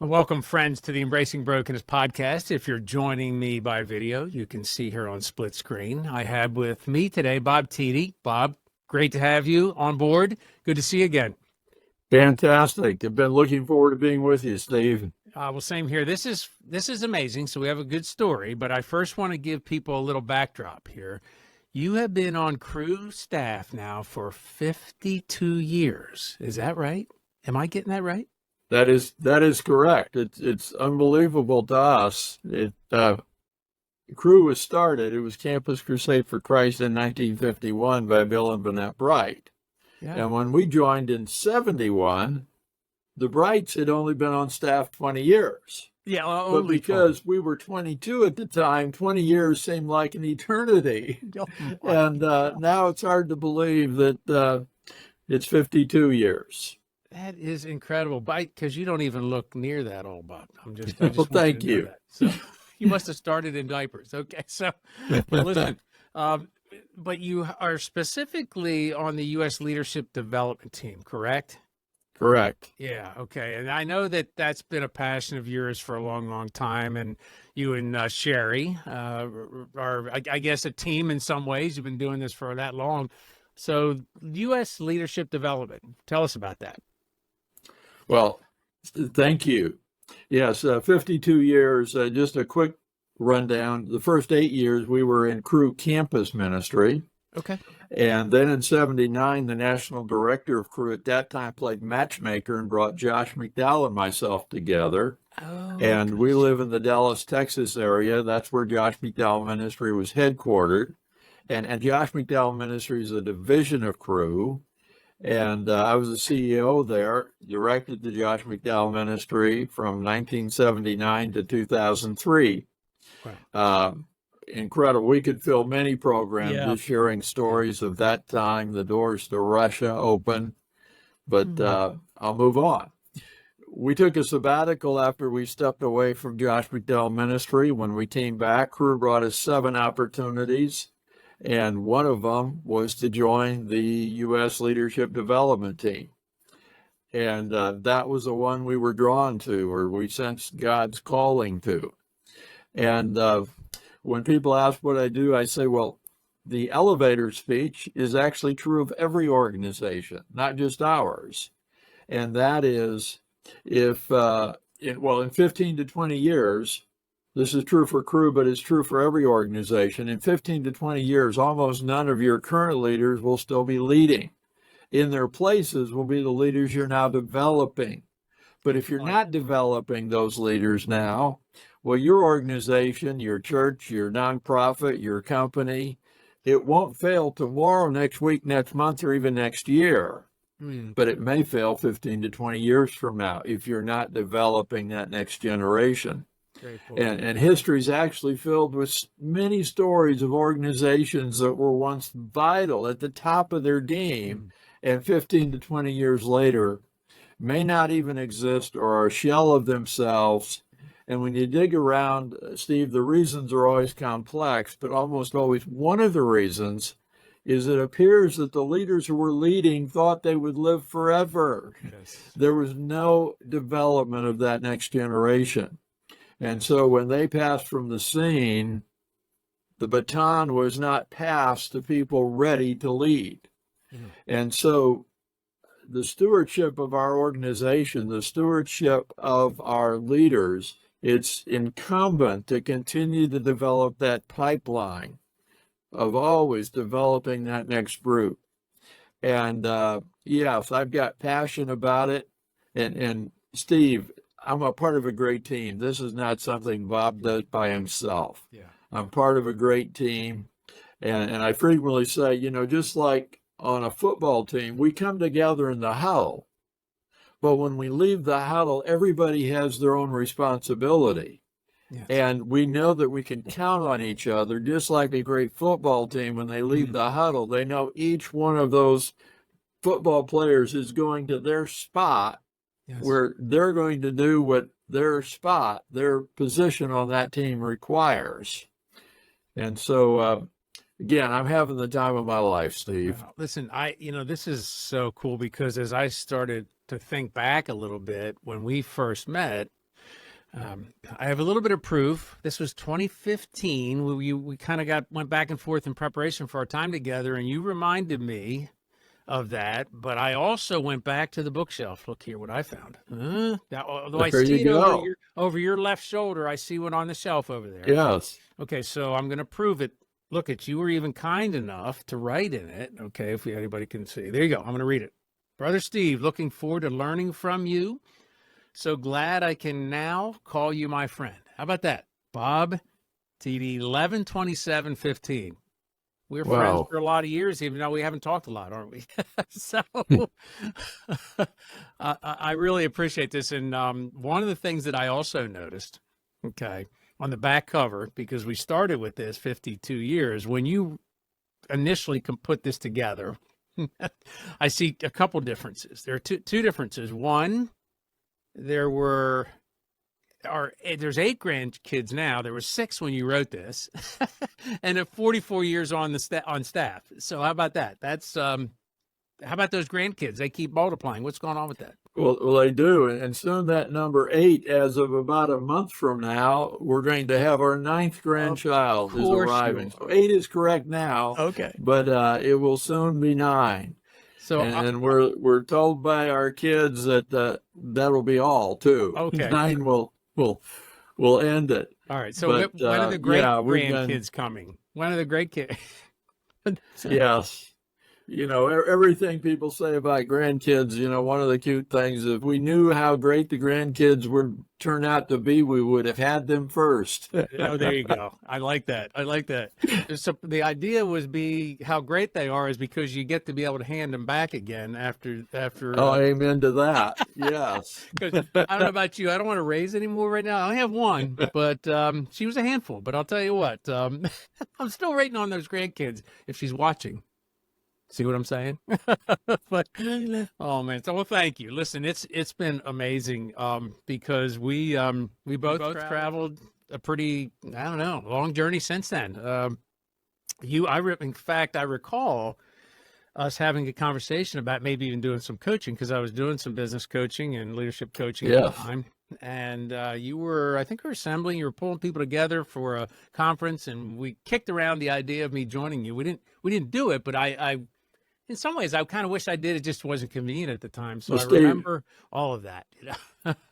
Well, welcome, friends, to the Embracing Brokenness podcast. If you're joining me by video, you can see here on split screen. I have with me today Bob Tiede. Bob, great to have you on board. Good to see you again. Fantastic. I've been looking forward to being with you, Steve. Well, same here. This is amazing. So we have a good story, but I first want to give people a little backdrop here. You have been on crew staff now for 52 years. Is that right? Am I getting that right? That is correct. It's unbelievable to us. Crew was started. It was Campus Crusade for Christ in 1951 by Bill and Bonette Bright. Yeah. And when we joined in 71, the Brights had only been on staff 20 years. Yeah, But because we were 22 at the time, 20 years seemed like an eternity. And now it's hard to believe that it's 52 years. That is incredible, because you don't even look near that old, Bob. I just Well, want thank you to know you. that. So you must have started in diapers. Okay, so well, listen, but you are specifically on the U.S. Leadership Development Team, correct? Correct. Yeah, okay. And I know that that's been a passion of yours for a long, long time. And you and Sherry are, I guess, a team in some ways. You've been doing this for that long. So U.S. Leadership Development, tell us about that. Well, thank you. Yes, 52 years. Just a quick rundown. The first 8 years, we were in crew campus ministry. Okay. And then in 79, the national director of crew at that time played matchmaker and brought Josh McDowell and myself together. Oh, and we live in the Dallas, Texas area. That's where Josh McDowell Ministry was headquartered. And Josh McDowell Ministry is a division of crew. And I was the CEO there, directed the Josh McDowell Ministry from 1979 to 2003. Wow. Incredible. We could fill many programs just sharing stories of that time, the doors to Russia open. But I'll move on. We took a sabbatical after we stepped away from Josh McDowell Ministry. When we came back, crew brought us 7 opportunities. And one of them was to join the U.S. Leadership Development Team. And that was the one we were drawn to, or we sensed God's calling to. And when people ask what I do, I say, well, the elevator speech is actually true of every organization, not just ours. And that is, in 15 to 20 years, this is true for crew, but it's true for every organization. In 15 to 20 years, almost none of your current leaders will still be leading. In their places will be the leaders you're now developing. But if you're not developing those leaders now, well, your organization, your church, your nonprofit, your company, it won't fail tomorrow, next week, next month, or even next year. But it may fail 15 to 20 years from now if you're not developing that next generation. And history is actually filled with many stories of organizations that were once vital at the top of their game, and 15 to 20 years later may not even exist or are a shell of themselves. And when you dig around, Steve, the reasons are always complex, but almost always one of the reasons is it appears that the leaders who were leading thought they would live forever. Yes. There was no development of that next generation. And so when they passed from the scene, the baton was not passed to people ready to lead. And so the stewardship of our organization, the stewardship of our leaders, it's incumbent to continue to develop that pipeline of always developing that next group. And yes, I've got passion about it. And Steve, I'm a part of a great team. This is not something Bob does by himself. Yeah. I'm part of a great team. And I frequently say, just like on a football team, we come together in the huddle. But when we leave the huddle, everybody has their own responsibility. Yes. And we know that we can count on each other, just like a great football team. When they leave the huddle, they know each one of those football players is going to their spot. Yes. Where they're going to do what their spot, their position on that team requires. And so, again, I'm having the time of my life, Steve. Listen, this is so cool because as I started to think back a little bit, when we first met, I have a little bit of proof. This was 2015. We kind of went back and forth in preparation for our time together, and you reminded me of that. But I also went back to the bookshelf. Look here, what I found. Although I There see you it go. over your left shoulder, I see one on the shelf over there. Yes. Okay, so I'm going to prove it. Look at you were even kind enough to write in it. Okay, if anybody can see. There you go. I'm going to read it. Brother Steve, looking forward to learning from you. So glad I can now call you my friend. How about that? Bob, Tiede, 11/27/15. We're friends for a lot of years, even though we haven't talked a lot, aren't we? So I really appreciate this. And one of the things that I also noticed, okay, on the back cover, because we started with this 52 years, when you initially put this together, I see a couple differences. There are two differences. One, there's 8 grandkids now. There were 6 when you wrote this, and at 44 years on staff. So how about that? That's how about those grandkids? They keep multiplying. What's going on with that? Well, they do, and soon that number 8, as of about a month from now, we're going to have our 9th grandchild is arriving. So 8 is correct now. Okay, but it will soon be 9. So and we're told by our kids that that'll be all too. Okay, 9 will end it. All right. So when are the great grandkids coming? When are the great kids? Yes. You know, everything people say about grandkids, you know, one of the cute things, if we knew how great the grandkids would turn out to be, we would have had them first. Oh, there you go. I like that. I like that. So the idea was how great they are is because you get to be able to hand them back again after. Oh, amen to that. Yes. Because I don't know about you. I don't want to raise anymore right now. I have one, but she was a handful. But I'll tell you what, I'm still waiting on those grandkids if she's watching. See what I'm saying? But oh man, so well, thank you. Listen, it's been amazing because we both traveled a pretty long journey since then. In fact, I recall us having a conversation about maybe even doing some coaching because I was doing some business coaching and leadership coaching at the time. And you were assembling, you were pulling people together for a conference, and we kicked around the idea of me joining you. We didn't do it, but I in some ways, I kind of wish I did. It just wasn't convenient at the time. So Steve, remember all of that.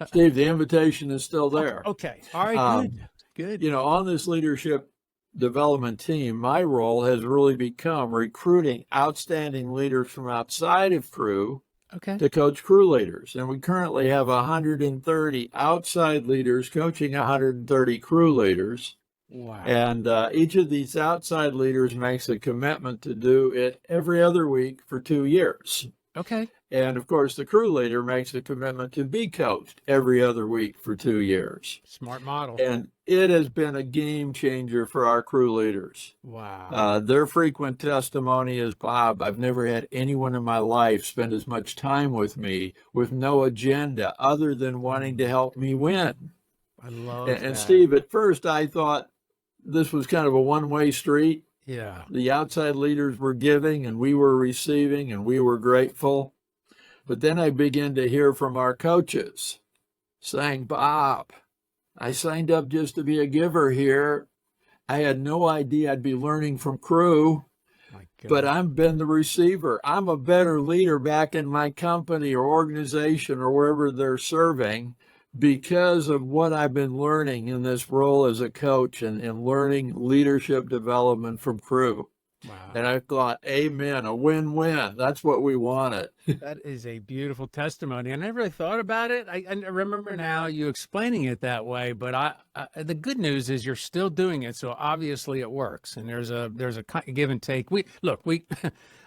Steve, the invitation is still there. Okay. All right. Good. You know, on this leadership development team, my role has really become recruiting outstanding leaders from outside of Cru to coach Cru leaders. And we currently have 130 outside leaders coaching 130 Cru leaders. Wow. And each of these outside leaders makes a commitment to do it every other week for 2 years. Okay. And of course, the Cru leader makes a commitment to be coached every other week for 2 years. Smart model. And it has been a game changer for our Cru leaders. Wow. Their frequent testimony is, Bob, I've never had anyone in my life spend as much time with me with no agenda other than wanting to help me win. I love that. And Steve, at first I thought this was kind of a one-way street. Yeah. The outside leaders were giving and we were receiving and we were grateful. But then I began to hear from our coaches saying, Bob, I signed up just to be a giver here. I had no idea I'd be learning from Cru, but I've been the receiver. I'm a better leader back in my company or organization or wherever they're serving because of what I've been learning in this role as a coach and learning leadership development from Cru. Wow. And I thought, amen, a win-win. That's what we wanted. That is a beautiful testimony. I never really thought about it. I remember now you explaining it that way, but the good news is you're still doing it. So obviously it works. And there's a give and take.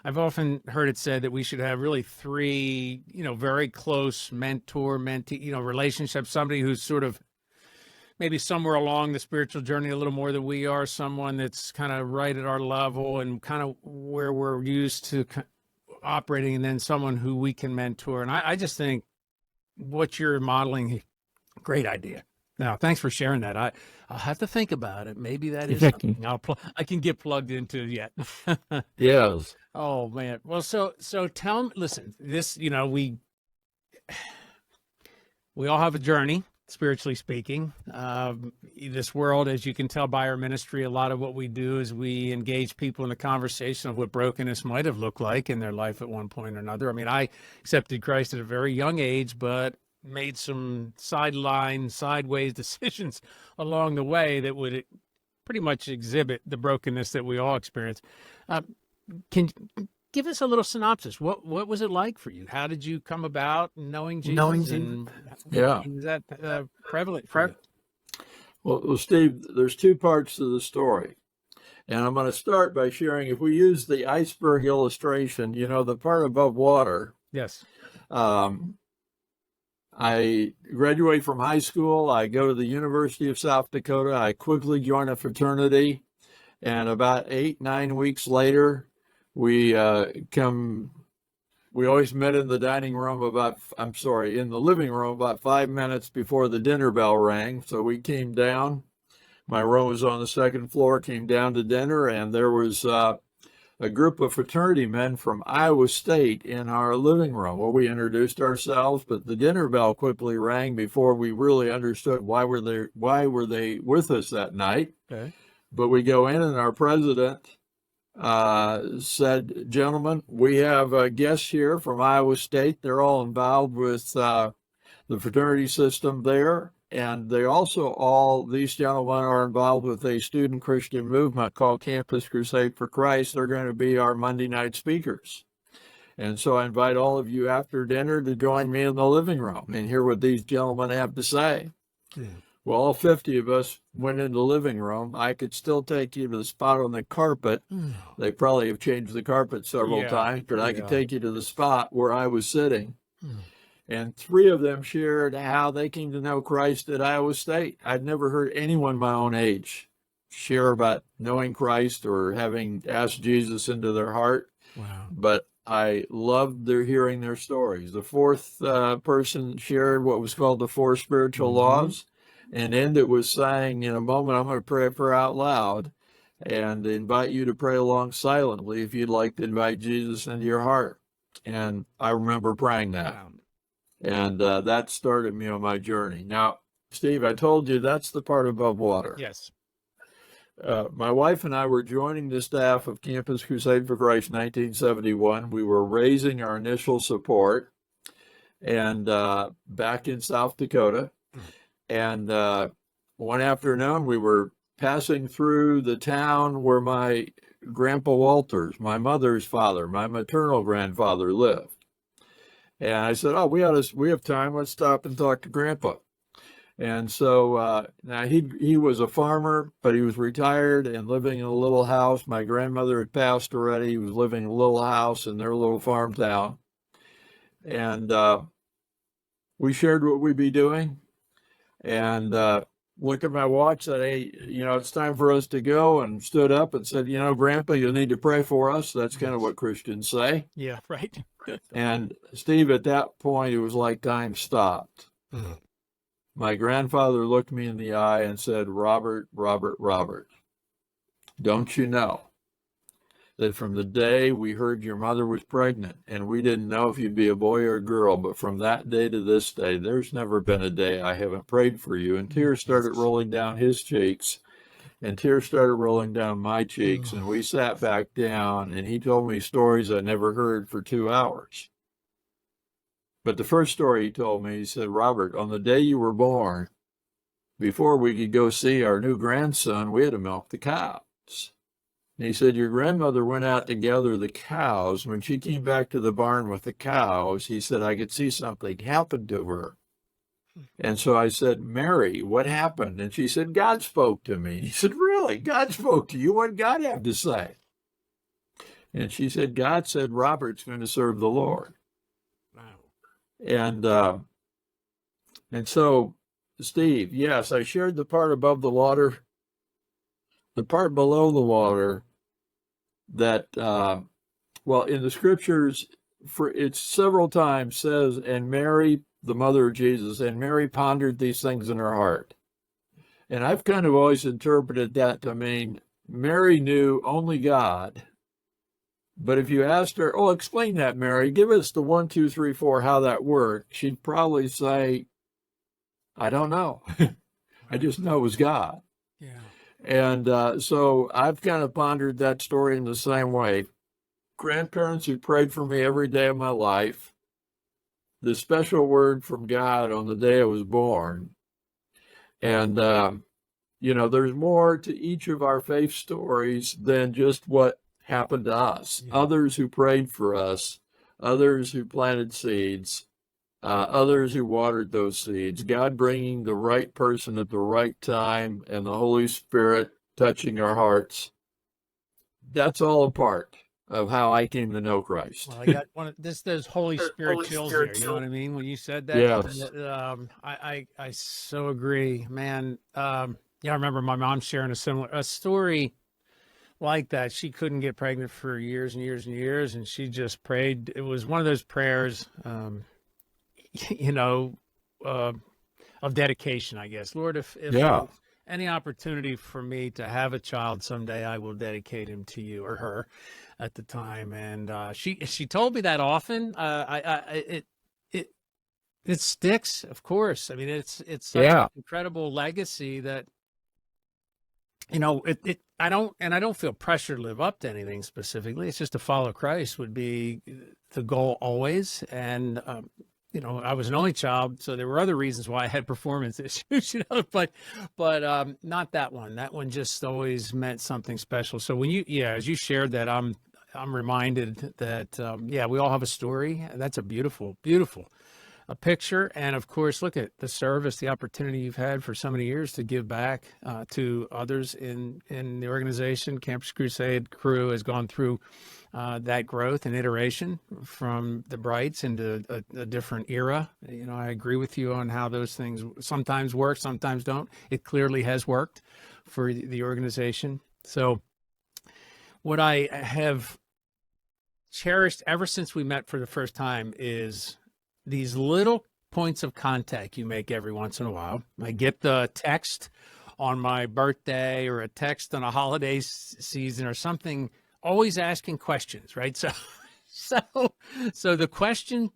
I've often heard it said that we should have really 3, very close mentor-mentee, relationships, somebody who's sort of maybe somewhere along the spiritual journey a little more than we are, someone that's kind of right at our level and kind of where we're used to operating, and then someone who we can mentor. And I just think what you're modeling, great idea. Now, thanks for sharing that. I'll have to think about it. Maybe that is something I can get plugged into yet. Yes. Oh man. Well, so tell me. Listen, this we all have a journey. spiritually speaking. This world, as you can tell by our ministry, a lot of what we do is we engage people in the conversation of what brokenness might have looked like in their life at one point or another. I mean, I accepted Christ at a very young age, but made some sideways decisions along the way that would pretty much exhibit the brokenness that we all experience. Can you give us a little synopsis? What was it like for you? How did you come about knowing Jesus? And Yeah. is that prevalent for you? Well, Steve, there's two parts to the story. And I'm going to start by sharing, if we use the iceberg illustration, the part above water. Yes. I graduate from high school. I go to the University of South Dakota. I quickly join a fraternity. And about 8-9 weeks later, we always met in the living room about 5 minutes before the dinner bell rang. So we came down. My room was on the second floor, came down to dinner, and there was a group of fraternity men from Iowa State in our living room. Well, we introduced ourselves, but the dinner bell quickly rang before we really understood why were they with us that night. Okay. But we go in, and our president said, "Gentlemen, we have guests here from Iowa State. They're all involved with the fraternity system there. And these gentlemen are involved with a student Christian movement called Campus Crusade for Christ. They're going to be our Monday night speakers. And so I invite all of you after dinner to join me in the living room and hear what these gentlemen have to say." Yeah. Well, all 50 of us went in the living room. I could still take you to the spot on the carpet. They probably have changed the carpet several times, but I could take you to the spot where I was sitting. And 3 of them shared how they came to know Christ at Iowa State. I'd never heard anyone my own age share about knowing Christ or having asked Jesus into their heart. Wow. But I loved hearing their stories. The 4th person shared what was called the 4 spiritual laws, and ended with saying, "In a moment, I'm going to pray a prayer out loud and invite you to pray along silently if you'd like to invite Jesus into your heart." And I remember praying that. Wow. And that started me on my journey. Now, Steve, I told you that's the part above water. Yes. My wife and I were joining the staff of Campus Crusade for Christ in 1971. We were raising our initial support and back in South Dakota. And one afternoon, we were passing through the town where my Grandpa Walters, my mother's father, my maternal grandfather, lived. And I said, "Oh, we have time. Let's stop and talk to Grandpa." And so now he was a farmer, but he was retired and living in a little house. My grandmother had passed already. He was living in a little house in their little farm town. And we shared what we'd be doing. And looked at my watch, said, "Hey, it's time for us to go," and stood up and said, "Grandpa, you'll need to pray for us." That's kind of what Christians say. Yeah, right. And Steve, at that point, it was like time stopped. My grandfather looked me in the eye and said, Robert, don't you know that from the day we heard your mother was pregnant, and we didn't know if you'd be a boy or a girl, but from that day to this day, there's never been a day I haven't prayed for you." And tears started rolling down his cheeks, and tears started rolling down my cheeks, and we sat back down, and he told me stories I never heard for 2 hours. But the first story he told me, he said, "Robert, on the day you were born, before we could go see our new grandson, we had to milk the cows. And he said, your grandmother went out to gather the cows. When she came back to the barn with the cows, he said, I could see something happened to her. And so I said, Mary, what happened?" And she said, "God spoke to me." He said, "Really? God spoke to you? What did God have to say?" And she said, "God said Robert's going to serve the Lord." Wow. And so, Steve, yes, I shared the part above the water. The part below the water that, in the scriptures, it several times says, "And Mary, the mother of Jesus, and Mary pondered these things in her heart." And I've kind of always interpreted that to mean Mary knew only God. But if you asked her, "Oh, explain that, Mary, give us the 1, 2, 3, 4, how that worked," she'd probably say, I don't know. I just know it was God. Yeah. And so I've kind of pondered that story in the same way. Grandparents who prayed for me every day of my life, the special word from God on the day I was born. And, there's more to each of our faith stories than just what happened to us. Yeah. Others who prayed for us, others who planted seeds, others who watered those seeds, God bringing the right person at the right time, and the Holy Spirit touching our hearts. That's all a part of how I came to know Christ. Well, I got those Holy Spirit chills there. You know what I mean? When you said that, Yes. I so agree, man. Yeah, I remember my mom sharing a story like that. She couldn't get pregnant for years and years and years, and she just prayed. It was one of those prayers, you know, uh, of dedication, I guess. Lord, if Yeah. there's any opportunity for me to have a child someday, I will dedicate him to you, or her at the time. And she told me that often. It sticks, of course. I mean, it's such an Yeah. incredible legacy that, I don't feel pressure to live up to anything specifically. It's just to follow Christ would be the goal always. And I was an only child, so there were other reasons why I had performance issues, but not that one. That one just always meant something special. So as you shared that, I'm reminded that, we all have a story. That's a beautiful, beautiful a picture. And of course, look at the service, the opportunity you've had for so many years to give back to others in the organization. Campus Crusade crew has gone through that growth and iteration from the Brights into a different era. I agree with you on how those things sometimes work, sometimes don't. It clearly has worked for the organization. So what I have cherished ever since we met for the first time is these little points of contact you make every once in a while. I get the text on my birthday or a text on a holiday season or something, always asking questions, right? So the question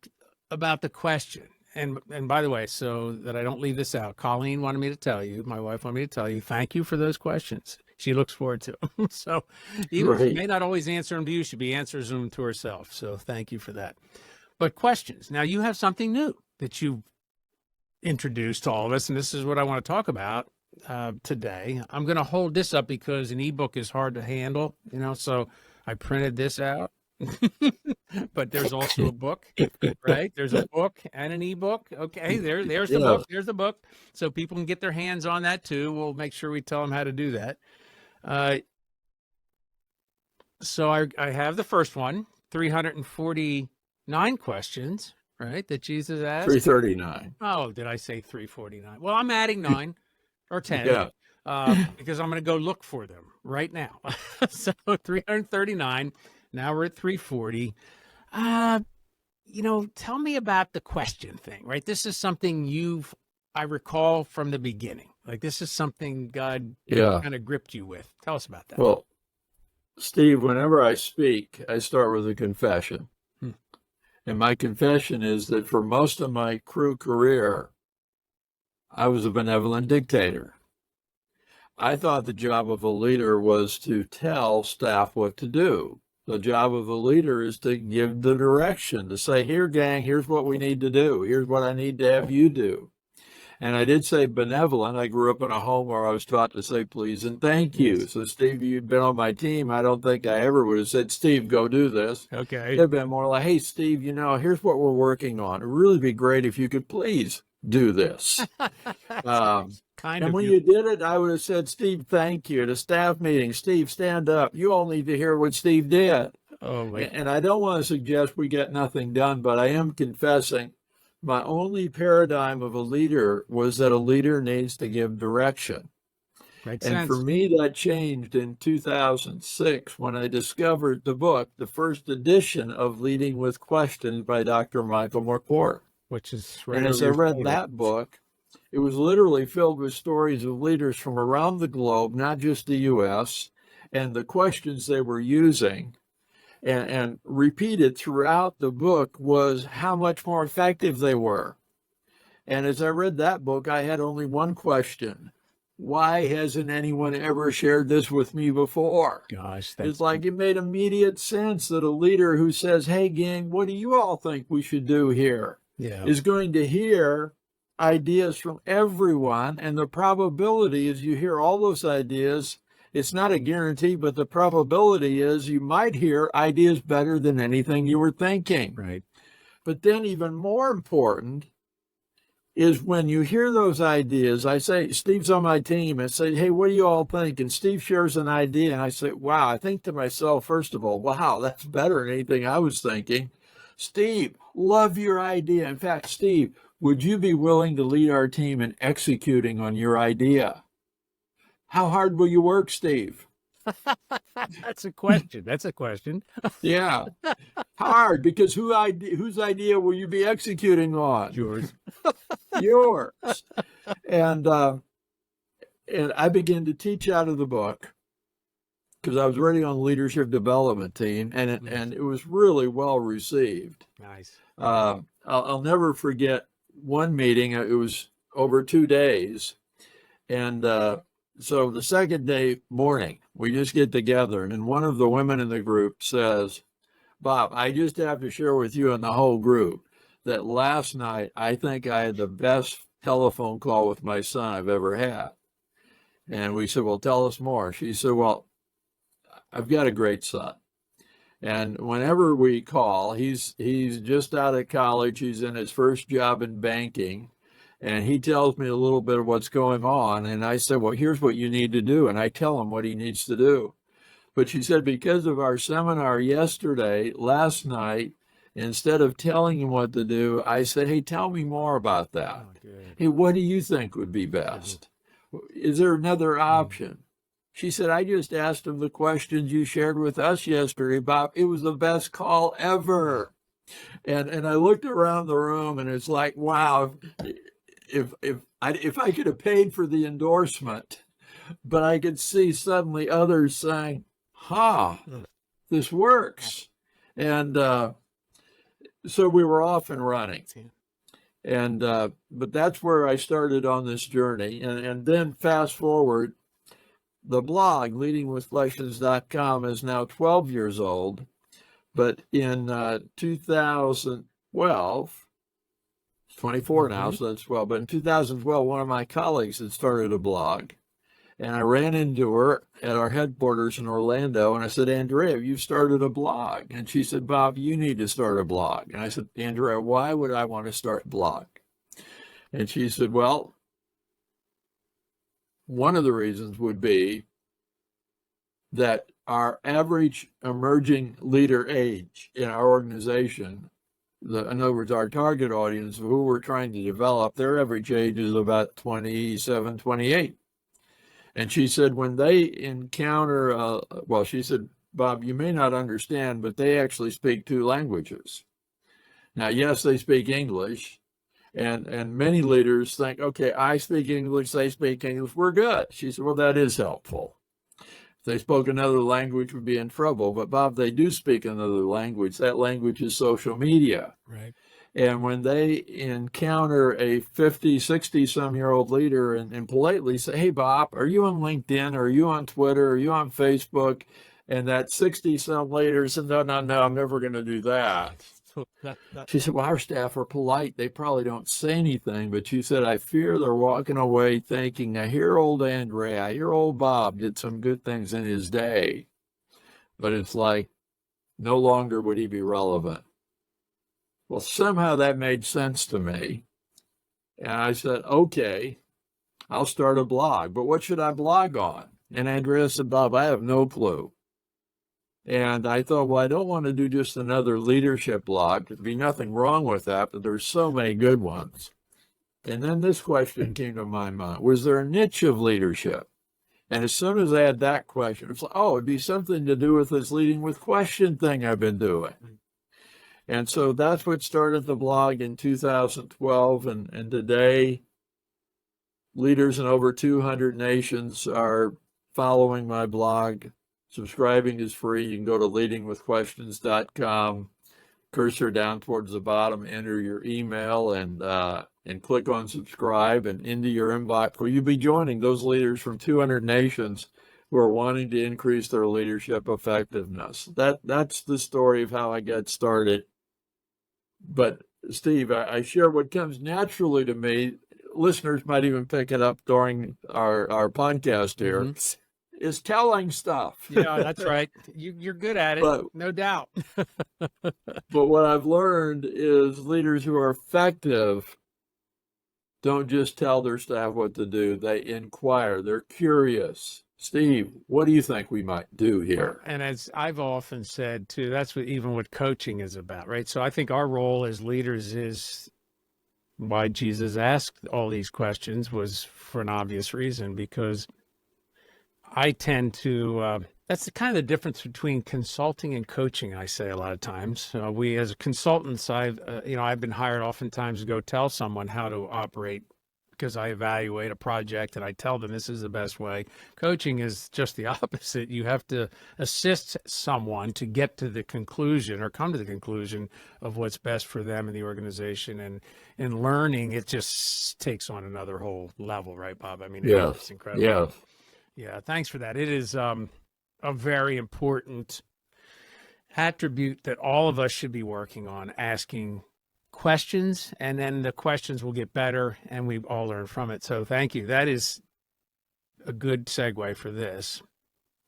about the question, and by the way, so that I don't leave this out, Colleen wanted me to tell you, my wife wanted me to tell you, thank you for those questions. She looks forward to them. So even if she may not always answer them to you, she answers them to herself. So thank you for that. But questions. Now you have something new that you've introduced to all of us, and this is what I want to talk about today. I'm going to hold this up because an ebook is hard to handle, so I printed this out. But there's also a book, right? There's a book and an ebook. Okay, there's the book. There's the book. So people can get their hands on that too. We'll make sure we tell them how to do that. So I have the first one, 349 questions, right, that Jesus asked. 339. Oh, did I say 349? Well, I'm adding 9 or 10 because I'm going to go look for them right now. So 339. Now we're at 340. Tell me about the question thing, right? This is something I recall from the beginning. Like this is something God kind of gripped you with. Tell us about that. Well, Steve, whenever I speak, I start with a confession. And my confession is that for most of my crew career, I was a benevolent dictator. I thought the job of a leader was to tell staff what to do. The job of a leader is to give the direction, to say, here, gang, here's what we need to do. Here's what I need to have you do. And I did say benevolent. I grew up in a home where I was taught to say please and thank you. Yes. So, Steve, you'd been on my team. I don't think I ever would have said, Steve, go do this. Okay. It'd been more like, hey, Steve, here's what we're working on. It'd really be great if you could please do this. And when you did it, I would have said, Steve, thank you. At a staff meeting, Steve, stand up. You all need to hear what Steve did. Oh, my. And I don't want to suggest we get nothing done, but I am confessing my only paradigm of a leader was that a leader needs to give direction. Right. And for me, that changed in 2006 when I discovered the book, the first edition of Leading with Questions by Dr. Michael McClure. Which is right. And as I read that book, it was literally filled with stories of leaders from around the globe, not just the U.S., and the questions they were using and repeated throughout the book was how much more effective they were. And as I read that book, I had only one question. Why hasn't anyone ever shared this with me before? Gosh, It's like it made immediate sense that a leader who says, hey, gang, what do you all think we should do here? Yeah. Is going to hear ideas from everyone. And the probability is you hear all those ideas. It's not a guarantee, but the probability is you might hear ideas better than anything you were thinking. Right. But then even more important is when you hear those ideas, I say, Steve's on my team, and say, hey, what do you all think? And Steve shares an idea, and I say, wow, I think to myself, first of all, wow, that's better than anything I was thinking. Steve, love your idea. In fact, Steve, would you be willing to lead our team in executing on your idea? How hard will you work, Steve? That's a question. That's a question. Yeah, hard, because whose idea will you be executing on? Yours. Yours. And I began to teach out of the book because I was already on the leadership development team, and it was really well received. Nice. I'll never forget one meeting. It was over 2 days, and so the second day morning, we just get together, and one of the women in the group says, Bob, I just have to share with you and the whole group that last night I think I had the best telephone call with my son I've ever had. And we said, well, tell us more. She said, well, I've got a great son. And whenever we call, he's just out of college. He's in his first job in banking. And he tells me a little bit of what's going on. And I said, well, here's what you need to do. And I tell him what he needs to do. But she said, because of our seminar last night, instead of telling him what to do, I said, hey, tell me more about that. Oh, hey, what do you think would be best? Is there another option? She said, I just asked him the questions you shared with us yesterday, Bob. It was the best call ever. And I looked around the room, and it's like, wow, if I could have paid for the endorsement, but I could see suddenly others saying, this works. And so we were off and running. And but that's where I started on this journey. And then fast forward, the blog, leadingwithquestions.com, is now 12 years old. But in 2012, 24 now, so that's 12. But in 2012, one of my colleagues had started a blog. And I ran into her at our headquarters in Orlando, and I said, Andrea, you started a blog. And she said, Bob, you need to start a blog. And I said, Andrea, why would I want to start a blog? And she said, well, one of the reasons would be that our average emerging leader age in our organization, in other words, our target audience who we're trying to develop, their average age is about 27, 28. And she said, when they encounter, she said, Bob, you may not understand, but they actually speak 2 languages. Now, yes, they speak English, and many leaders think, okay, I speak English, they speak English, we're good. She said, well, that is helpful. If they spoke another language, we'd be in trouble. But, Bob, they do speak another language. That language is social media. Right. And when they encounter a 50, 60-some-year-old leader and politely say, hey, Bob, are you on LinkedIn? Are you on Twitter? Are you on Facebook? And that 60-some leader said, no, I'm never going to do that. She said, well, our staff are polite. They probably don't say anything. But she said, I fear they're walking away thinking, I hear old Andrea, I hear old Bob did some good things in his day. But it's like, no longer would he be relevant. Well, somehow that made sense to me. And I said, okay, I'll start a blog. But what should I blog on? And Andrea said, Bob, I have no clue. And I thought, well, I don't want to do just another leadership blog. There'd be nothing wrong with that, but there's so many good ones. And then this question came to my mind. Was there a niche of leadership? And as soon as I had that question, it's like, oh, it'd be something to do with this leading with question thing I've been doing. And so that's what started the blog in 2012. And today, leaders in over 200 nations are following my blog. Subscribing is free. You can go to leadingwithquestions.com. cursor down towards the bottom, enter your email, and click on subscribe, and into your inbox will you be joining those leaders from 200 nations who are wanting to increase their leadership effectiveness. That's the story of how I got started. But Steve, I share what comes naturally to me. Listeners might even pick it up during our podcast here. Mm-hmm. Is telling stuff. Yeah, that's right. You're good at it, but, no doubt. But what I've learned is leaders who are effective don't just tell their staff what to do. They inquire. They're curious. Steve, what do you think we might do here? And as I've often said, too, that's what coaching is about, right? So I think our role as leaders is why Jesus asked all these questions was for an obvious reason, because I tend to, that's the kind of the difference between consulting and coaching, I say a lot of times. We as consultants, I've been hired oftentimes to go tell someone how to operate because I evaluate a project and I tell them this is the best way. Coaching is just the opposite. You have to assist someone to get to the conclusion or come to the conclusion of what's best for them and the organization. And in learning, it just takes on another whole level, right, Bob? I mean, yes. It's incredible. Yes. Yeah, thanks for that. It is a very important attribute that all of us should be working on, asking questions, and then the questions will get better and we all learn from it. So thank you. That is a good segue for this.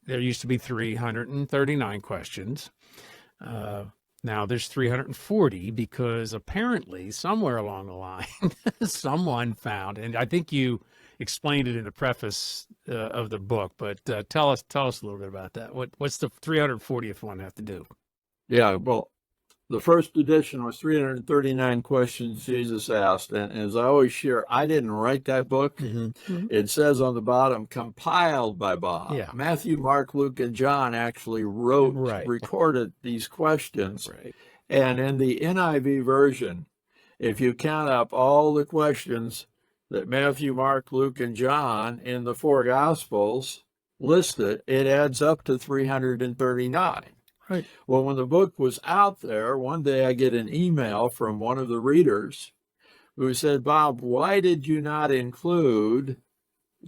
There used to be 339 questions. Now there's 340 because apparently somewhere along the line, someone found, and I think you explained it in the preface of the book, but tell us a little bit about that. What's the 340th one have to do? Yeah, well, the first edition was 339 questions Jesus asked. And as I always share, I didn't write that book. Mm-hmm. It says on the bottom, compiled by Bob. Yeah. Matthew, Mark, Luke, and John actually recorded these questions. Right. And in the NIV version, if you count up all the questions that Matthew, Mark, Luke, and John in the four Gospels listed, it adds up to 339. Right. Well, when the book was out there, one day I get an email from one of the readers who said, Bob, why did you not include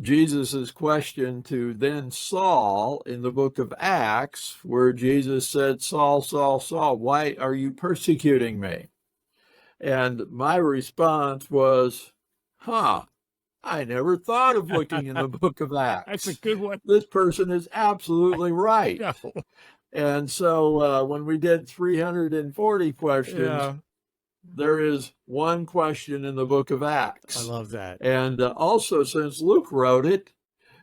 Jesus's question to then Saul in the book of Acts, where Jesus said, Saul, Saul, Saul, why are you persecuting me? And my response was, I never thought of looking in the book of Acts. That's a good one. This person is absolutely right. No. And so when we did 340 questions, there is one question in the book of Acts. I love that. And also, since Luke wrote it,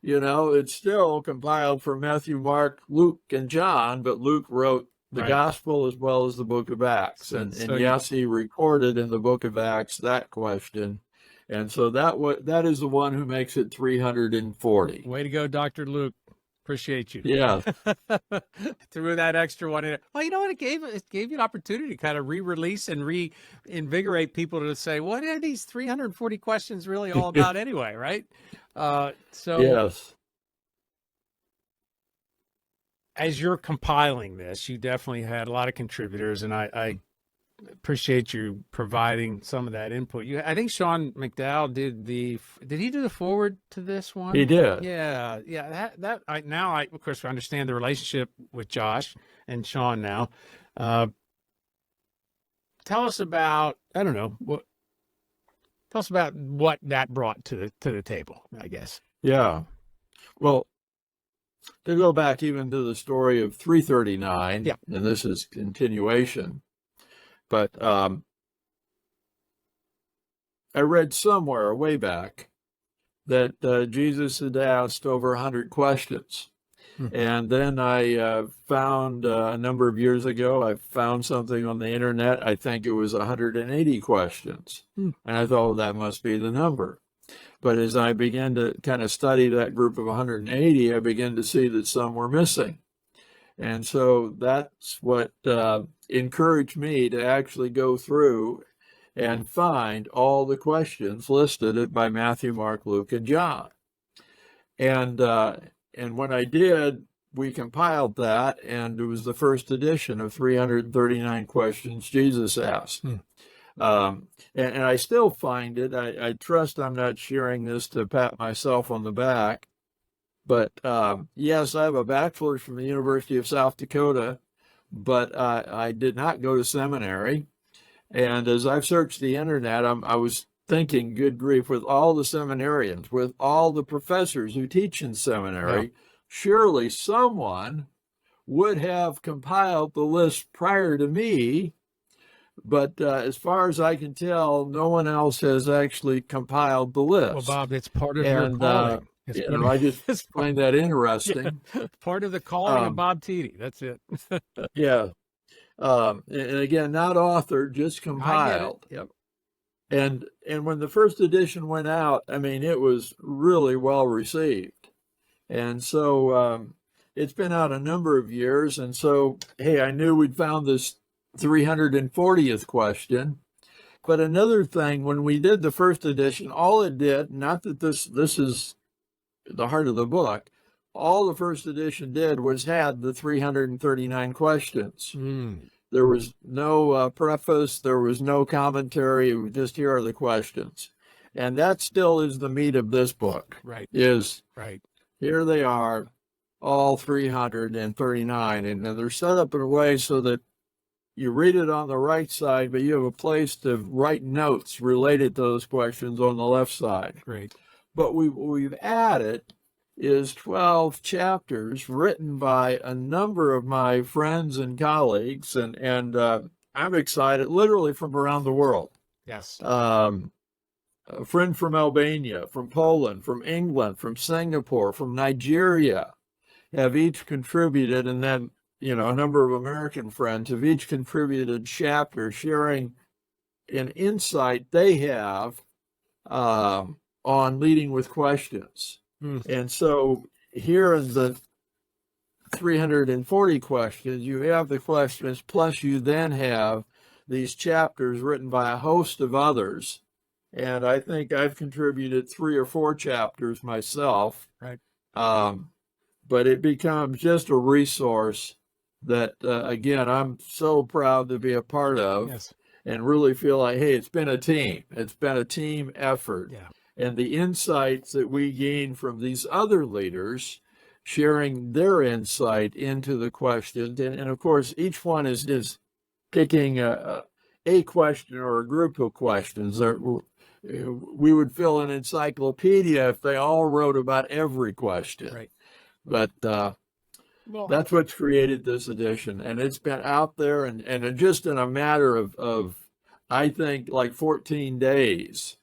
it's still compiled from Matthew, Mark, Luke, and John, but Luke wrote the gospel as well as the book of Acts. And yes, he recorded in the book of Acts that question. And so that is the one who makes it 340. Way to go, Dr. Luke. Appreciate you. Yeah. Threw that extra one in. Well, you know what? It gave you an opportunity to kind of re-release and reinvigorate people to say, what are these 340 questions really all about anyway, right? So yes. As you're compiling this, you definitely had a lot of contributors, and I appreciate you providing some of that input. I think Sean McDowell did he do the forward to this one? He did. Yeah. Now of course, understand the relationship with Josh and Sean now. Tell us about, tell us about what that brought to the table, I guess. Yeah. Well, to go back even to the story of 339, and this is continuation. But I read somewhere way back that Jesus had asked over 100 questions. Mm-hmm. And then I found a number of years ago, I found something on the internet. I think it was 180 questions. And I thought, that must be the number. But as I began to kind of study that group of 180, I began to see that some were missing. And so that's what encouraged me to actually go through and find all the questions listed by Matthew, Mark, Luke, and John. And when I did, we compiled that, and it was the first edition of 339 Questions Jesus Asked. And I still find it, I trust I'm not sharing this to pat myself on the back, but yes, I have a bachelor's from the University of South Dakota, but I did not go to seminary. And as I've searched the internet, I was thinking, good grief, with all the seminarians, with all the professors who teach in seminary, surely someone would have compiled the list prior to me. But as far as I can tell, no one else has actually compiled the list. Well, Bob, it's part of your calling. I just find that interesting. Part of the calling of Bob Tiede. That's it. Yeah. And again, not authored, just compiled. Yep. And when the first edition went out, I mean, it was really well received. And so it's been out a number of years. And so, hey, I knew we'd found this 340th question. But another thing, when we did the first edition, all it did, not that this is the heart of the book, all the first edition did was had the 339 questions. There was no preface, there was no commentary, it was just here are the questions. And that still is the meat of this book. Right. Here they are, all 339, and they're set up in a way so that you read it on the right side, but you have a place to write notes related to those questions on the left side. Great. But what we've added is 12 chapters written by a number of my friends and colleagues, and I'm excited, literally from around the world. Yes. A friend from Albania, from Poland, from England, from Singapore, from Nigeria have each contributed, and then a number of American friends have each contributed chapters sharing an insight they have on leading with questions. And so here in the 340 questions, you have the questions, plus you then have these chapters written by a host of others. And I think I've contributed 3 or 4 chapters myself. Right. But it becomes just a resource that, again, I'm so proud to be a part of. Yes. And really feel like, hey, it's been a team. It's been a team effort. Yeah. And the insights that we gain from these other leaders, sharing their insight into the questions. And of course, each one is just picking a question or a group of questions. We would fill an encyclopedia if they all wrote about every question. Right. But that's what's created this edition. And it's been out there and just in a matter of I think, like 14 days.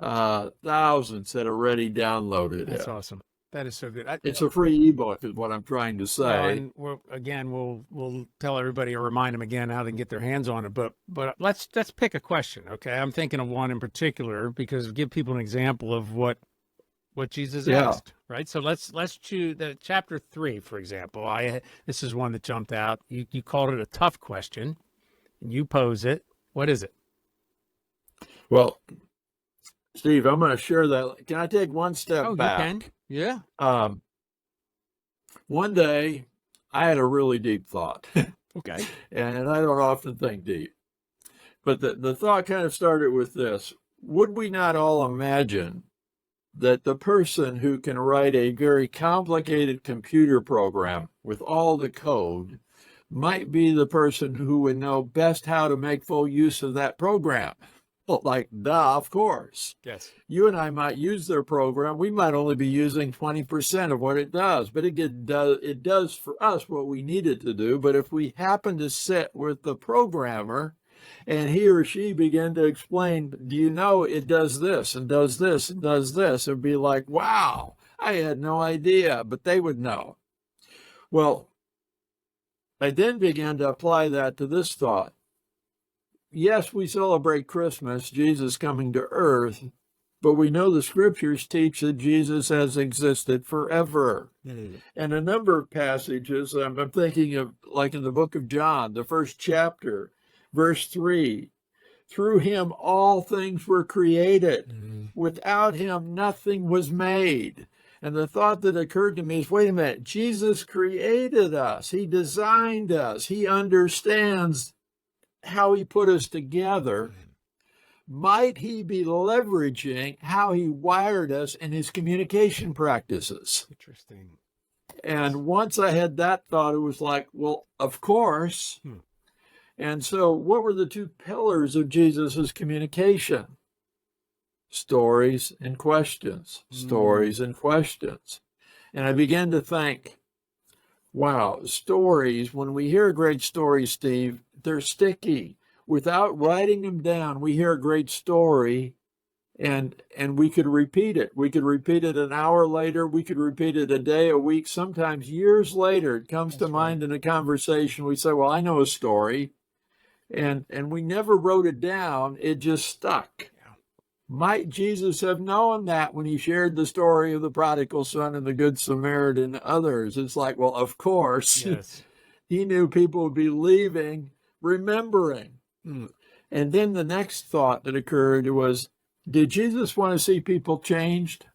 Thousands had already downloaded it. That's awesome. That is so good. It's a free ebook, is what I'm trying to say. Well, and we'll tell everybody or remind them again how they can get their hands on it. But let's pick a question, okay? I'm thinking of one in particular because give people an example of what Jesus asked, right? So let's choose the chapter 3, for example. This is one that jumped out. You called it a tough question, and you pose it. What is it? Well, Steve, I'm going to share that. Can I take one step back? You can. Yeah. One day, I had a really deep thought. Okay. And I don't often think deep. But the thought kind of started with this. Would we not all imagine that the person who can write a very complicated computer program with all the code might be the person who would know best how to make full use of that program? Well, like, duh, of course. Yes. You and I might use their program. We might only be using 20% of what it does, but it does for us what we need it to do. But if we happen to sit with the programmer and he or she begin to explain, do you know it does this and does this and does this, it'd be like, wow, I had no idea, but they would know. Well, I then began to apply that to this thought. Yes, we celebrate Christmas, Jesus coming to earth, but we know the scriptures teach that Jesus has existed forever. And a number of passages, I'm thinking of, like in the book of John, the first chapter, verse 3, through him all things were created. Without him nothing was made. And the thought that occurred to me is, wait a minute, Jesus created us. He designed us. He understands how he put us together. Might he be leveraging how he wired us in his communication practices? Interesting. And once I had that thought, it was like, well, of course. And so what were the two pillars of Jesus's communication? Stories and questions, stories and questions. And I began to think, wow, stories, when we hear a great story, Steve, they're sticky. Without writing them down, we hear a great story and we could repeat it. We could repeat it an hour later. We could repeat it a day, a week, sometimes years later. It comes to mind in a conversation. We say, well, I know a story. And we never wrote it down. It just stuck. Might Jesus have known that when he shared the story of the prodigal son and the Good Samaritan and others? It's like, well, of course. Yes. He knew people would be leaving, remembering. And then the next thought that occurred was, did Jesus want to see people changed?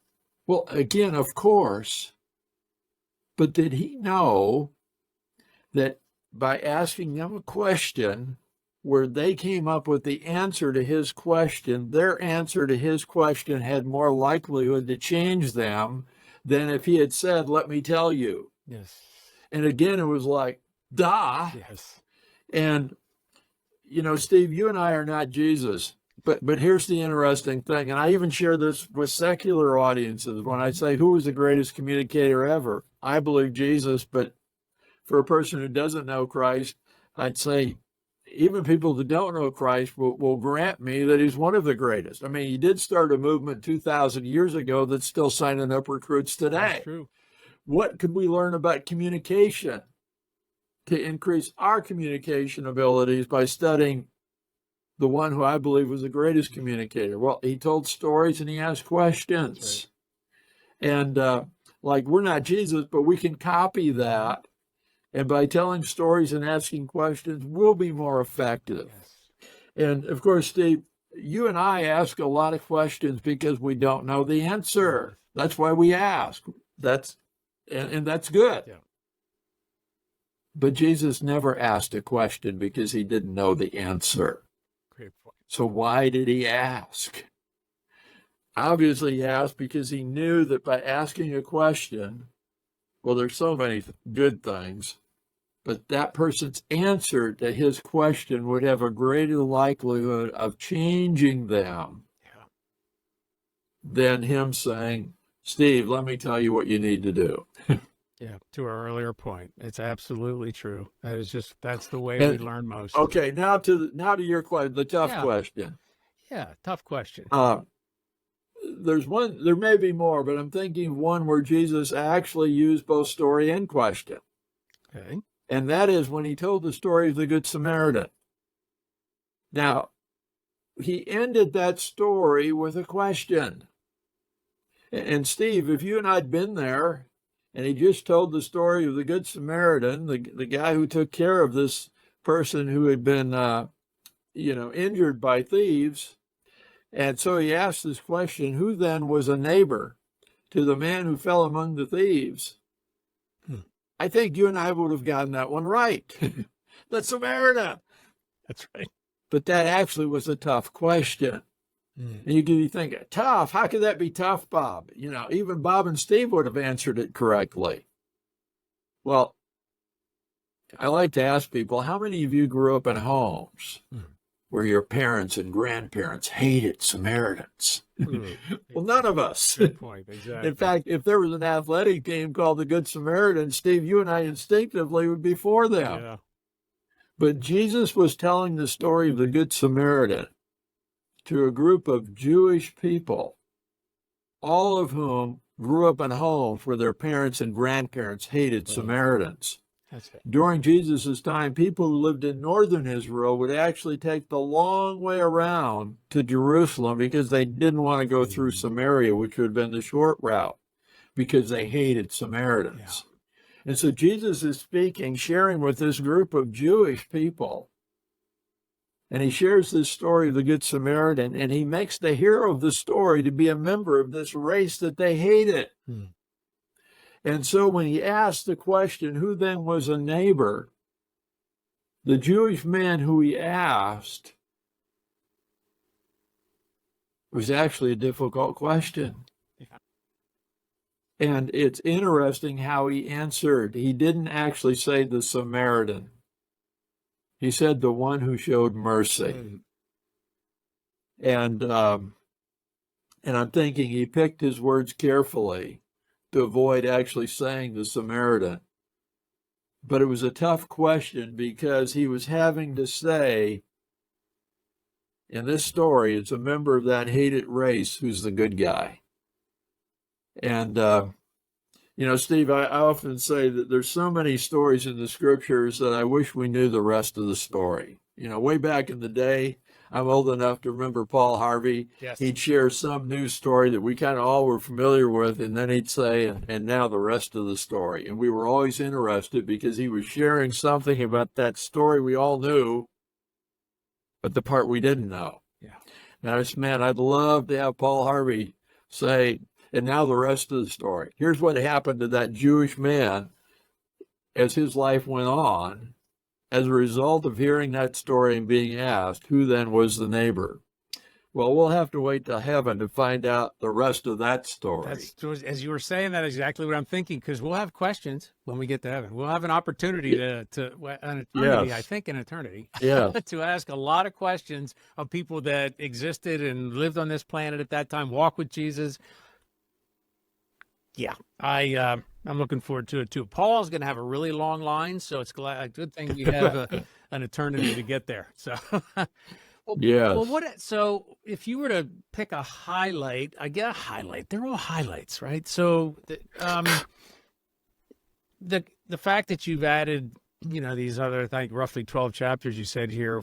Well, again, of course. But did he know that by asking them a question, where they came up with the answer to his question, their answer to his question had more likelihood to change them than if he had said, let me tell you. Yes. And again, it was like, duh. Yes. And, you know, Steve, you and I are not Jesus. But here's the interesting thing, and I even share this with secular audiences when I say, who was the greatest communicator ever? I believe Jesus, but for a person who doesn't know Christ, I'd say, even people that don't know Christ will grant me that he's one of the greatest. I mean, he did start a movement 2,000 years ago that's still signing up recruits today. That's true. What could we learn about communication to increase our communication abilities by studying the one who I believe was the greatest communicator? Well, he told stories and he asked questions. Right. And like, we're not Jesus, but we can copy that. And by telling stories and asking questions, we'll be more effective. Yes. And of course, Steve, you and I ask a lot of questions because we don't know the answer. That's why we ask. And that's good. Yeah. But Jesus never asked a question because he didn't know the answer. Great point. So why did he ask? Obviously, he asked because he knew that by asking a question, well, there's so many good things, but that person's answer to his question would have a greater likelihood of changing them than him saying, Steve, let me tell you what you need to do. Yeah, to our earlier point, it's absolutely true. That's the way we learn most. Okay, now to your question, the tough question. Yeah, tough question. There's one, there may be more, but I'm thinking of one where Jesus actually used both story and question. Okay. And that is when he told the story of the Good Samaritan. Now, he ended that story with a question. And Steve, if you and I'd been there, and he just told the story of the Good Samaritan, the guy who took care of this person who had been, injured by thieves. And so he asked this question, who then was a neighbor to the man who fell among the thieves? I think you and I would have gotten that one right. The Samaritan. That's right. But that actually was a tough question. And you could be thinking, tough? How could that be tough, Bob? You know, even Bob and Steve would have answered it correctly. Well, I like to ask people, how many of you grew up in homes where your parents and grandparents hated Samaritans? Well, none of us. Good point, exactly. In fact, if there was an athletic team called the Good Samaritan, Steve, you and I instinctively would be for them. Yeah. But Jesus was telling the story of the Good Samaritan to a group of Jewish people, all of whom grew up in homes where their parents and grandparents hated Samaritans. That's right. During Jesus' time, people who lived in northern Israel would actually take the long way around to Jerusalem because they didn't want to go through Samaria, which would have been the short route, because they hated Samaritans. Yeah. And so Jesus is speaking, sharing with this group of Jewish people. And he shares this story of the Good Samaritan, and he makes the hero of the story to be a member of this race that they hated. And so when he asked the question, who then was a neighbor, the Jewish man who he asked was actually a difficult question. And it's interesting how he answered. He didn't actually say the Samaritan. He said the one who showed mercy. And I'm thinking he picked his words carefully to avoid actually saying the Samaritan. But it was a tough question because he was having to say, in this story, it's a member of that hated race who's the good guy. And, Steve, I often say that there's so many stories in the scriptures that I wish we knew the rest of the story. Way back in the day, I'm old enough to remember Paul Harvey. Yes. He'd share some news story that we kind of all were familiar with, and then he'd say, and now the rest of the story. And we were always interested because he was sharing something about that story we all knew, but the part we didn't know. Yeah. Now, man, I'd love to have Paul Harvey say, and now the rest of the story. Here's what happened to that Jewish man as his life went on. As a result of hearing that story and being asked, who then was the neighbor? Well, we'll have to wait till heaven to find out the rest of that story. That's, as you were saying, that's exactly what I'm thinking, because we'll have questions when we get to heaven. We'll have an opportunity an eternity, Yes. I think an eternity, Yeah. to ask a lot of questions of people that existed and lived on this planet at that time, walk with Jesus. Yeah, I'm looking forward to it too. Paul's going to have a really long line, so it's a good thing we have an eternity to get there. So, Yes. Well, so if you were to pick a highlight, I get a highlight. They're all highlights, right? So, the fact that you've added, these other, I think, roughly 12 chapters you said here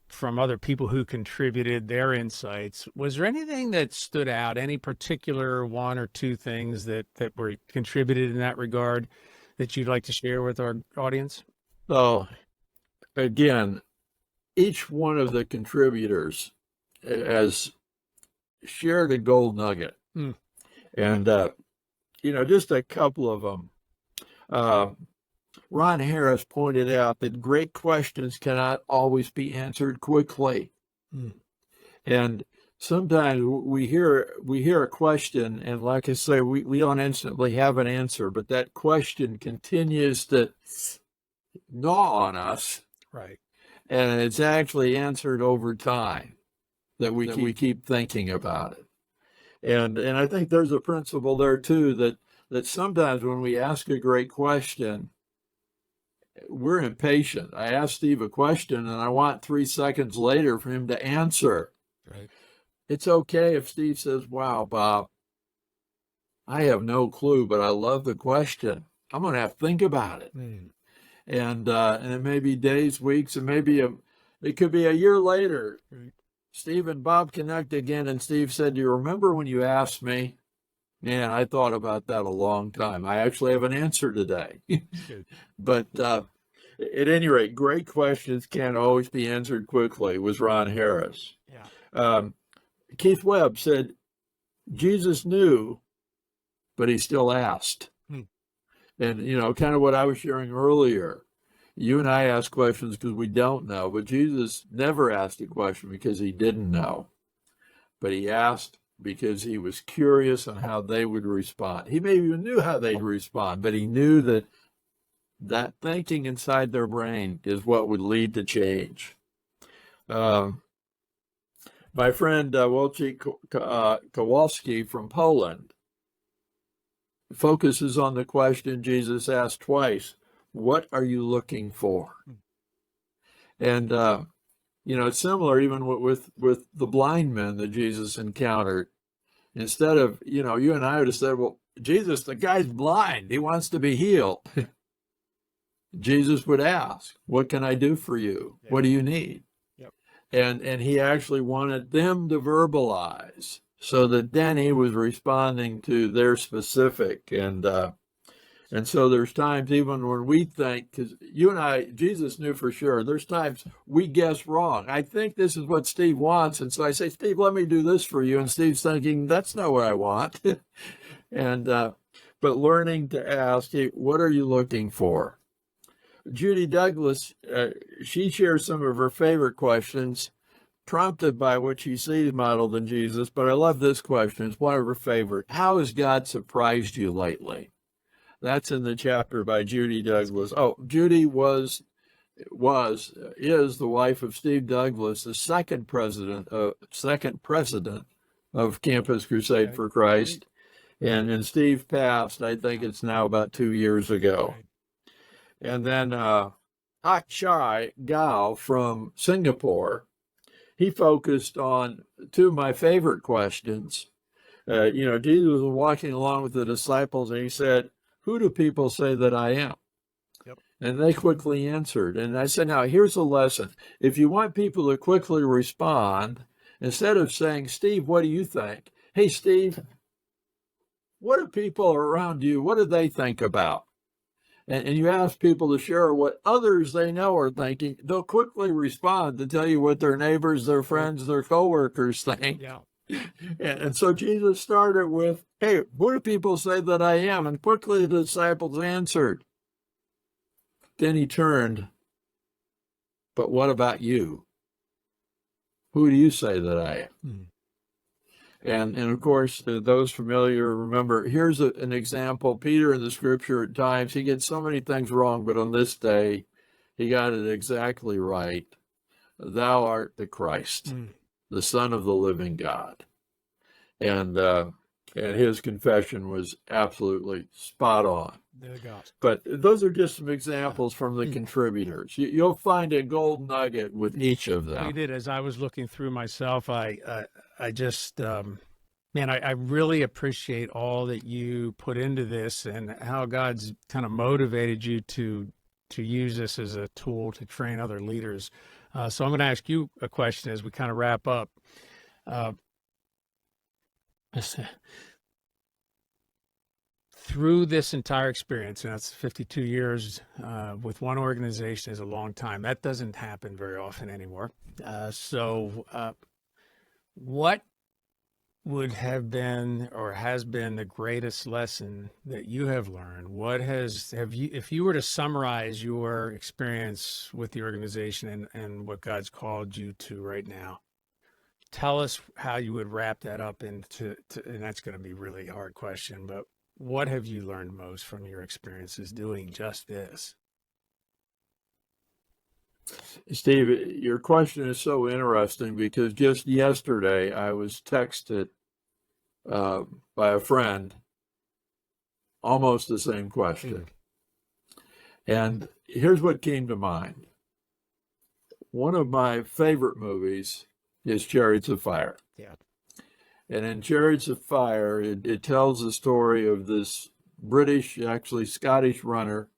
from other people who contributed their insights. Was there anything that stood out, any particular one or two things that were contributed in that regard that you'd like to share with our audience? So, again, each one of the contributors has shared a gold nugget. And, just a couple of them. Ron Harris pointed out that great questions cannot always be answered quickly. And sometimes we hear a question, and like I say, we don't instantly have an answer, but that question continues to gnaw on us. Right. And it's actually answered over time that we keep thinking about it. And I think there's a principle there too, that sometimes when we ask a great question, we're impatient. I ask Steve a question and I want 3 seconds later for him to answer. Right. It's okay if Steve says, wow, Bob, I have no clue, but I love the question. I'm going to have to think about it. And it may be days, weeks, and it could be a year later. Right. Steve and Bob connect again, and Steve said, do you remember when you asked me? Man, I thought about that a long time. I actually have an answer today. But at any rate, great questions can't always be answered quickly, was Ron Harris. Yeah. Keith Webb said, Jesus knew, but he still asked. And, kind of what I was sharing earlier, you and I ask questions because we don't know, but Jesus never asked a question because he didn't know. But he asked because he was curious on how they would respond. He maybe even knew how they'd respond, but he knew that thinking inside their brain is what would lead to change. My friend Wojciech Kowalski from Poland focuses on the question Jesus asked twice, what are you looking for? And, it's similar even with the blind men that Jesus encountered. Instead of, you and I would have said, well, Jesus, the guy's blind. He wants to be healed. Jesus would ask, what can I do for you? Yeah. What do you need? Yep. And he actually wanted them to verbalize so that then he was responding to their specific. And so there's times even when we think, because you and I, Jesus knew for sure, there's times we guess wrong. I think this is what Steve wants. And so I say, Steve, let me do this for you. And Steve's thinking, that's not what I want. but learning to ask, hey, what are you looking for? Judy Douglas, she shares some of her favorite questions, prompted by what she sees modeled in Jesus. But I love this question. It's one of her favorite. How has God surprised you lately? That's in the chapter by Judy Douglas. Oh, Judy is the wife of Steve Douglas, the second president of Campus Crusade for Christ. And Steve passed, I think it's now about 2 years ago. And then Akshai Gao from Singapore, he focused on two of my favorite questions. Jesus was walking along with the disciples, and he said, who do people say that I am? Yep. And they quickly answered. And I said, now, here's a lesson. If you want people to quickly respond, instead of saying, Steve, what do you think? Hey, Steve, what do people around you, what do they think about? And you ask people to share what others they know are thinking, they'll quickly respond to tell you what their neighbors, their friends, their coworkers think. Yeah. And so Jesus started with, hey, what do people say that I am? And quickly the disciples answered. Then he turned, but what about you? Who do you say that I am? Mm-hmm. And of course, those familiar remember, here's an example. Peter in the scripture at times, he gets so many things wrong, but on this day, he got it exactly right. Thou art the Christ, the Son of the living God. And his confession was absolutely spot on. But those are just some examples from the contributors. You'll find a gold nugget with each of them. We did. As I was looking through myself, I just, man, I really appreciate all that you put into this and how God's kind of motivated you to use this as a tool to train other leaders. So I'm going to ask you a question as we kind of wrap up. Through this entire experience, and that's 52 years with one organization is a long time. That doesn't happen very often anymore. So what would have been or has been the greatest lesson that you have learned? If you were to summarize your experience with the organization and what God's called you to right now, tell us how you would wrap that up into, and that's going to be really a hard question, but what have you learned most from your experiences doing just this? Steve, your question is so interesting because just yesterday I was texted by a friend almost the same question. And here's what came to mind. One of my favorite movies is Chariots of Fire. Yeah. And in Chariots of Fire, it tells the story of this British, actually Scottish runner,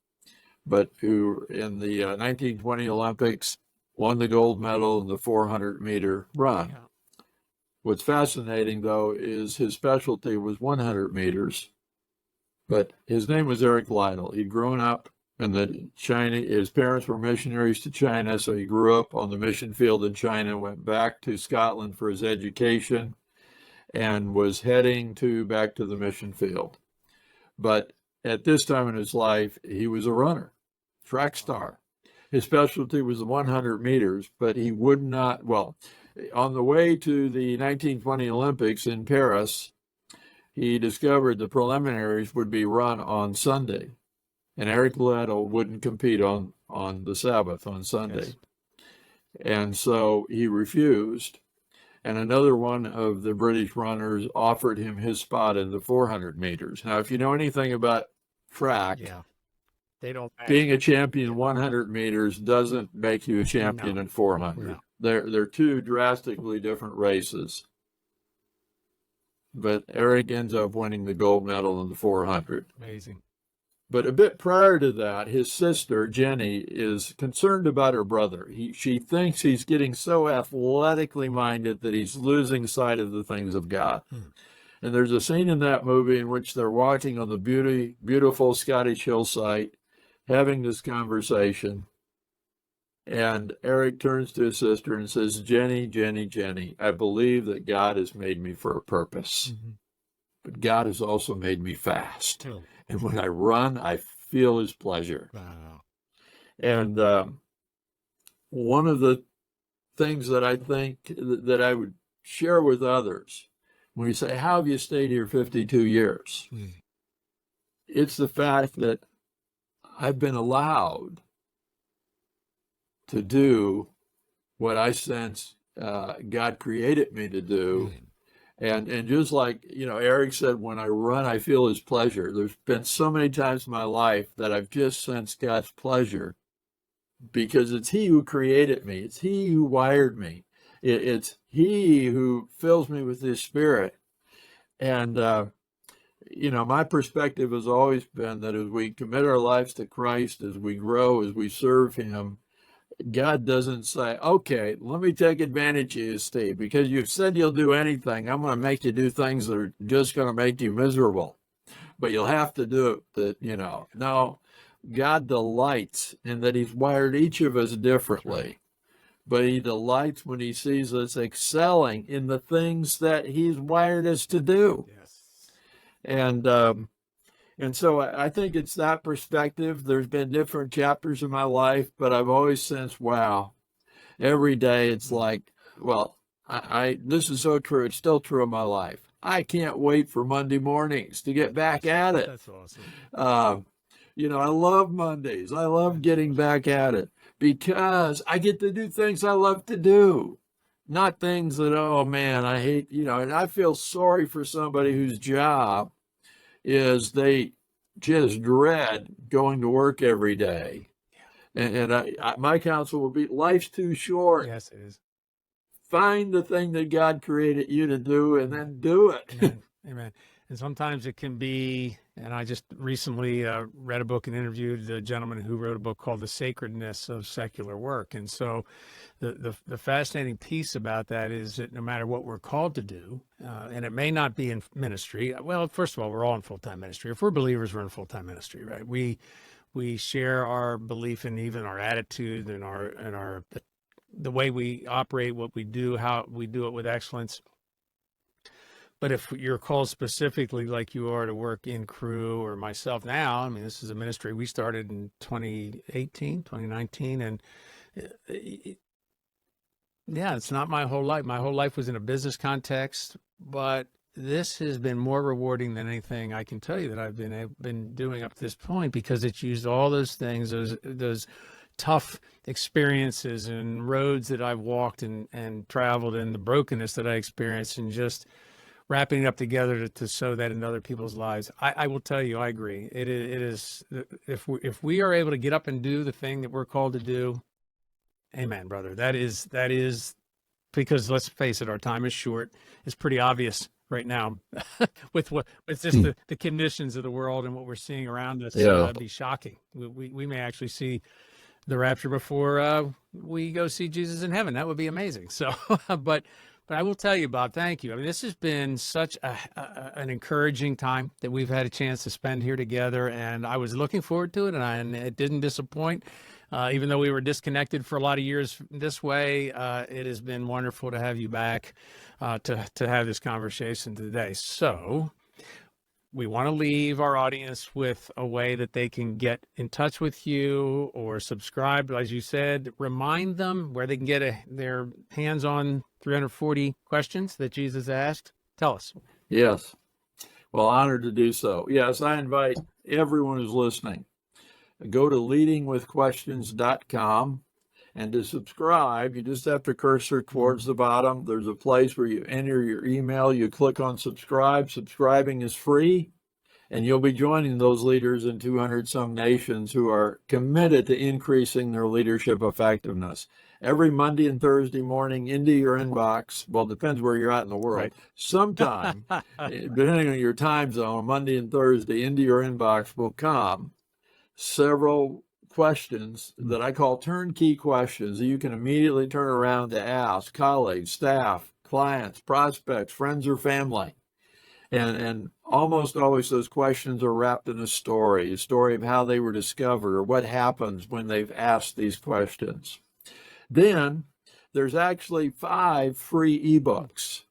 but who in the 1920 Olympics won the gold medal in the 400-meter run. Yeah. What's fascinating, though, is his specialty was 100 meters, but his name was Eric Lytle. He'd grown up in China. His parents were missionaries to China, so he grew up on the mission field in China, went back to Scotland for his education, and was heading back to the mission field. But at this time in his life, he was a runner, track star. His specialty was the 100 meters, but he would not, on the way to the 1920 Olympics in Paris, he discovered the preliminaries would be run on Sunday, and Eric Lytle wouldn't compete on the Sabbath, on Sunday. Yes. And so he refused. And another one of the British runners offered him his spot in the 400 meters. Now, if you know anything about track, they don't. Being a champion in 100 meters doesn't make you a champion in 400. No. They're two drastically different races. But Eric ends up winning the gold medal in the 400. Amazing. But a bit prior to that, his sister, Jenny, is concerned about her brother. She thinks he's getting so athletically minded that he's losing sight of the things of God. And there's a scene in that movie in which they're walking on the beautiful Scottish hillside, having this conversation. And Eric turns to his sister and says, Jenny, Jenny, Jenny, I believe that God has made me for a purpose. Mm-hmm. but God has also made me fast. Oh. And when I run, I feel his pleasure. Wow. And one of the things that I think that I would share with others, when you say, how have you stayed here 52 years? It's the fact that I've been allowed to do what I sense God created me to do. And just like, Eric said, when I run, I feel his pleasure. There's been so many times in my life that I've just sensed God's pleasure because it's he who created me. It's he who wired me. It's he who fills me with his spirit. And, my perspective has always been that as we commit our lives to Christ, as we grow, as we serve him, God doesn't say, okay, let me take advantage of you, Steve, because you've said you'll do anything. I'm going to make you do things that are just going to make you miserable, but you'll have to do it. No, God delights in that he's wired each of us differently, but he delights when he sees us excelling in the things that he's wired us to do. Yes. And so I think it's that perspective. There's been different chapters in my life, but I've always sensed, wow, every day it's like, well, this is so true. It's still true in my life. I can't wait for Monday mornings to get back at it. That's awesome. I love Mondays. I love getting back at it because I get to do things I love to do, not things that, oh man, I hate, and I feel sorry for somebody whose job is they just dread going to work every day. And my counsel would be, life's too short. Yes, it is. Find the thing that God created you to do and then do it. Amen. Amen. And sometimes it can be, and I just recently read a book and interviewed the gentleman who wrote a book called The Sacredness of Secular Work. And so the fascinating piece about that is that no matter what we're called to do, and it may not be in ministry. Well, first of all, we're all in full-time ministry. If we're believers, we're in full-time ministry, right? We share our belief in even our attitude and the way we operate, what we do, how we do it with excellence. But if you're called specifically like you are to work in crew or myself now, I mean, this is a ministry we started in 2019, and yeah, it's not my whole life. My whole life was in a business context, but this has been more rewarding than anything I can tell you that I've been doing up to this point, because it's used all those things, those tough experiences and roads that I've walked and traveled, and the brokenness that I experienced, and just wrapping it up together to sow that in other people's lives. I will tell you, I agree. It is if we are able to get up and do the thing that we're called to do, amen, brother. That is because let's face it, our time is short. It's pretty obvious right now with just the conditions of the world and what we're seeing around us. It'd be shocking. We may actually see the rapture before we go see Jesus in heaven. That would be amazing. So, but I will tell you, Bob, thank you. I mean, this has been such an encouraging time that we've had a chance to spend here together, and I was looking forward to it, and it didn't disappoint. Even though we were disconnected for a lot of years this way, it has been wonderful to have you back to have this conversation today. So we want to leave our audience with a way that they can get in touch with you or subscribe. As you said, remind them where they can get their hands on 340 questions that Jesus asked. Tell us. Yes. Well, honored to do so. Yes, I invite everyone who's listening, go to leadingwithquestions.com, and to subscribe, you just have to cursor towards the bottom. There's a place where you enter your email, you click on subscribe. Subscribing is free, and you'll be joining those leaders in 200 some nations who are committed to increasing their leadership effectiveness. Every Monday and Thursday morning into your inbox, well, it depends where you're at in the world. Right. Sometime, depending on your time zone, Monday and Thursday into your inbox will come several questions that I call turnkey questions that you can immediately turn around to ask colleagues, staff, clients, prospects, friends, or family. And almost always those questions are wrapped in a story of how they were discovered or what happens when they've asked these questions. Then there's actually 5 free ebooks.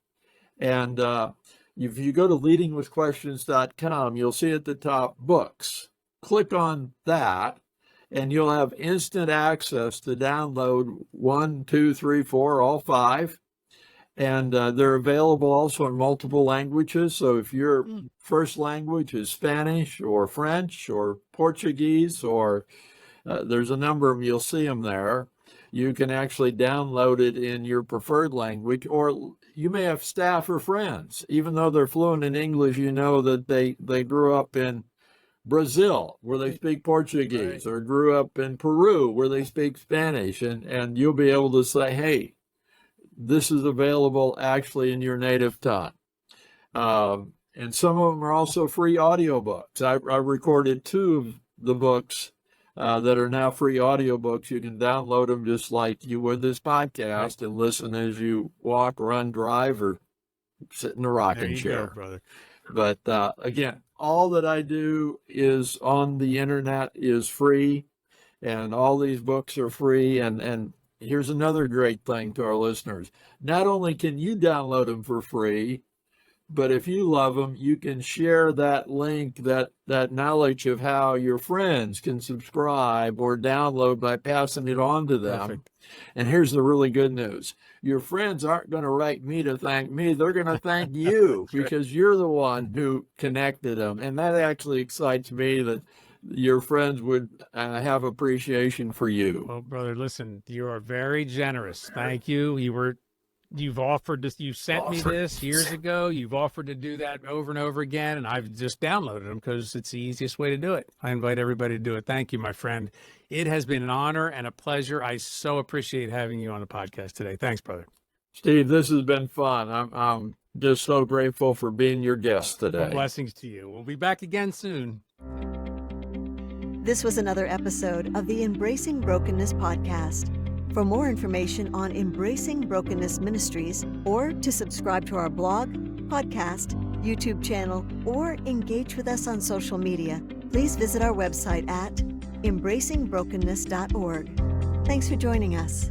And If you go to leadingwithquestions.com, you'll see at the top books. Click on that, and you'll have instant access to download 1, 2, 3, 4, all 5. And they're available also in multiple languages. So if your first language is Spanish or French or Portuguese, or there's a number of them, you'll see them there. You can actually download it in your preferred language, or you may have staff or friends, even though they're fluent in English, you know that they grew up in Brazil, where they speak Portuguese, or grew up in Peru, where they speak Spanish, and you'll be able to say, hey, this is available actually in your native tongue. And some of them are also free audiobooks. I recorded 2 of the books that are now free audiobooks. You can download them just like you would this podcast and listen as you walk, run, drive, or sit in a rocking chair. Go, brother. But again, all that I do is on the internet is free, and all these books are free. And here's another great thing to our listeners. Not only can you download them for free, but if you love them, you can share that link, that knowledge of how your friends can subscribe or download by passing it on to them. Perfect. And here's the really good news. Your friends aren't going to write me to thank me. They're going to thank you because you're the one who connected them. And that actually excites me, that your friends would have appreciation for you. Well, brother, listen, you are very generous. Thank you. You've offered this. You sent me this years ago. You've offered to do that over and over again, and I've just downloaded them because it's the easiest way to do it. I invite everybody to do it. Thank you, my friend. It has been an honor and a pleasure. I so appreciate having you on the podcast today. Thanks, brother. Steve, this has been fun. I'm just so grateful for being your guest today. Well, blessings to you. We'll be back again soon. This was another episode of the Embracing Brokenness podcast. For more information on Embracing Brokenness Ministries, or to subscribe to our blog, podcast, YouTube channel, or engage with us on social media, please visit our website at embracingbrokenness.org. Thanks for joining us.